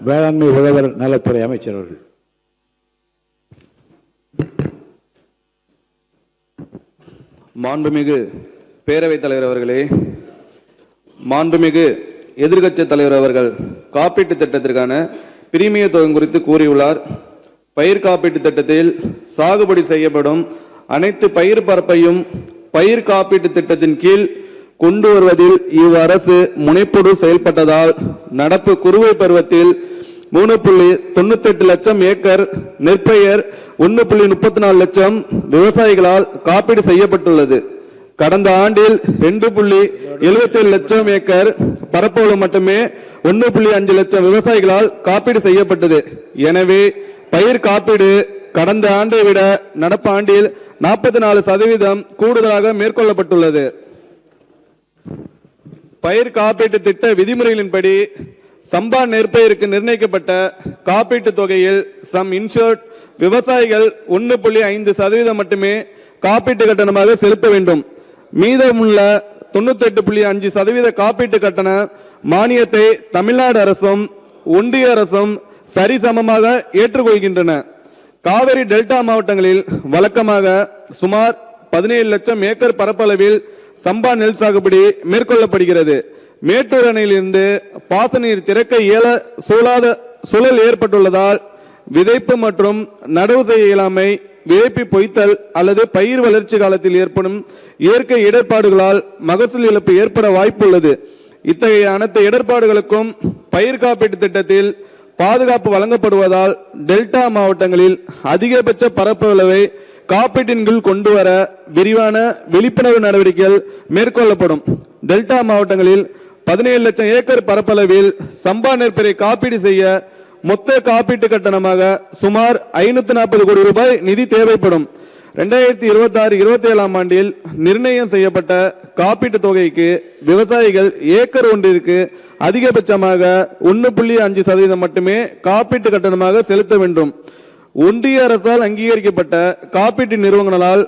வேளாண்மை உழவர் நலத்துறை அமைச்சர் அவர்கள். மாண்புமிகு பேரவைத் தலைவர் அவர்களே, மாண்புமிகு எதிர்க்கட்சி தலைவர் அவர்கள் காப்பீட்டு திட்டத்திற்கான பிரீமிய தொகை குறித்து கூறியுள்ளார். பயிர் காப்பீட்டு திட்டத்தில் சாகுபடி செய்யப்படும் அனைத்து பயிர் பரப்பையும் பயிர் காப்பீட்டு திட்டத்தின் கீழ் கொண்டு வருவதில் இவ்வரசு முனைப்போடு செயல்பட்டதால் நடப்பு குறுவை பருவத்தில் 3.98 லட்சம் ஏக்கர் நெற்பயிர் 1.34 லட்சம் விவசாயிகளால் காப்பீடு செய்யப்பட்டுள்ளது. கடந்த ஆண்டில் 2.77 லட்சம் ஏக்கர் பரப்பளவு மட்டுமே 1.5 லட்சம் விவசாயிகளால் காப்பீடு செய்யப்பட்டது. எனவே பயிர் காப்பீடு கடந்த ஆண்டை விட நடப்பு ஆண்டில் 44% கூடுதலாக மேற்கொள்ளப்பட்டுள்ளது. பயிர் காப்பீட்டு திட்ட விதிமுறைகளின்படி சம்பா நெற்பயிருக்கு நிர்ணயிக்கப்பட்ட காப்பீட்டு தொகையில் சம் இன்சூர்ட் விவசாயிகள் 1.5% மட்டுமே காப்பீட்டு கட்டணமாக செலுத்த வேண்டும். மீதமுள்ள 98.5% காப்பீட்டு கட்டண மானியத்தை தமிழ்நாடு அரசும் ஒன்றிய அரசும் சரிசமமாக ஏற்றுக்கொள்கின்றன. காவிரி டெல்டா மாவட்டங்களில் வழக்கமாக சுமார் 17 லட்சம் ஏக்கர் பரப்பளவில் சம்பா நெல் சாகுபடி மேற்கொள்ளப்படுகிறது. மேட்டூர் அணையிலிருந்து பாசனீர் திறக்க இயல சூழல் ஏற்பட்டுள்ளதால் விதைப்பு மற்றும் நடவு செய்ய இயலாமை, விதைப்பு பொய்த்தல் அல்லது பயிர் வளர்ச்சி காலத்தில் ஏற்படும் இயற்கை இடர்பாடுகளால் மகசூல் இழப்பு ஏற்பட வாய்ப்புள்ளது. இத்தகைய அனைத்து இடர்பாடுகளுக்கும் பயிர் காப்பீட்டு திட்டத்தில் பாதுகாப்பு வழங்கப்படுவதால் டெல்டா மாவட்டங்களில் அதிகபட்ச பரப்பளவை காப்பீட்டின் கீழ் கொண்டு வர விரிவான விழிப்புணர்வு நடவடிக்கைகள் மேற்கொள்ளப்படும். டெல்டா மாவட்டங்களில் 17 லட்சம் ஏக்கர் பரப்பளவில் சம்பா நெற்பயிரை காப்பீடு செய்ய மொத்த காப்பீட்டு கட்டணமாக சுமார் 540 கோடி ரூபாய் நிதி தேவைப்படும். 2026-27 ஆண்டில் நிர்ணயம் செய்யப்பட்ட காப்பீட்டு தொகைக்கு விவசாயிகள் ஏக்கர் ஒன்றிற்கு அதிகபட்சமாக 1.5% மட்டுமே காப்பீட்டு கட்டணமாக செலுத்த வேண்டும். ஒன்றிய அரசால் அங்கீகரிக்கப்பட்ட காப்பீட்டு நிறுவனங்களால்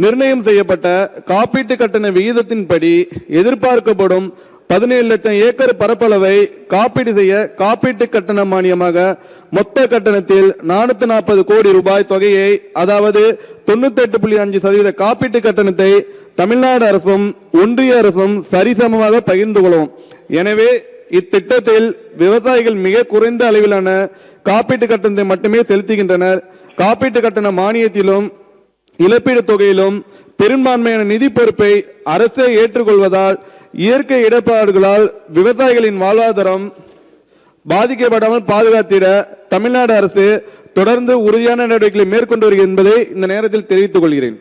நிர்ணயம் செய்யப்பட்ட காப்பீட்டு கட்டண விகிதத்தின்படி எதிர்பார்க்கப்படும் 17 லட்சம் ஏக்கர் பரப்பளவை காப்பீடு செய்ய காப்பீட்டு கட்டண மானியமாக மொத்த கட்டணத்தில் 440 கோடி ரூபாய் தொகையை, அதாவது 98.5% காப்பீட்டு கட்டணத்தை தமிழ்நாடு அரசும் ஒன்றிய அரசும் சரிசமமாக பகிர்ந்து கொள்ளும். எனவே இத்திட்டத்தில் விவசாயிகள் மிக குறைந்த அளவிலான காப்பீட்டு கட்டணத்தை மட்டுமே செலுத்துகின்றனர். காப்பீட்டு கட்டண மானியத்திலும் இழப்பீடு தொகையிலும் பெரும்பான்மையான நிதி பொறுப்பை அரசே ஏற்றுக்கொள்வதால் இயற்கை இடர்பாடுகளால் விவசாயிகளின் வாழ்வாதாரம் பாதிக்கப்படாமல் பாதுகாத்திட தமிழ்நாடு அரசு தொடர்ந்து உறுதியான நடவடிக்கைகளை மேற்கொண்டு வருகிறது என்பதை இந்த நேரத்தில் தெரிவித்துக் கொள்கிறேன்.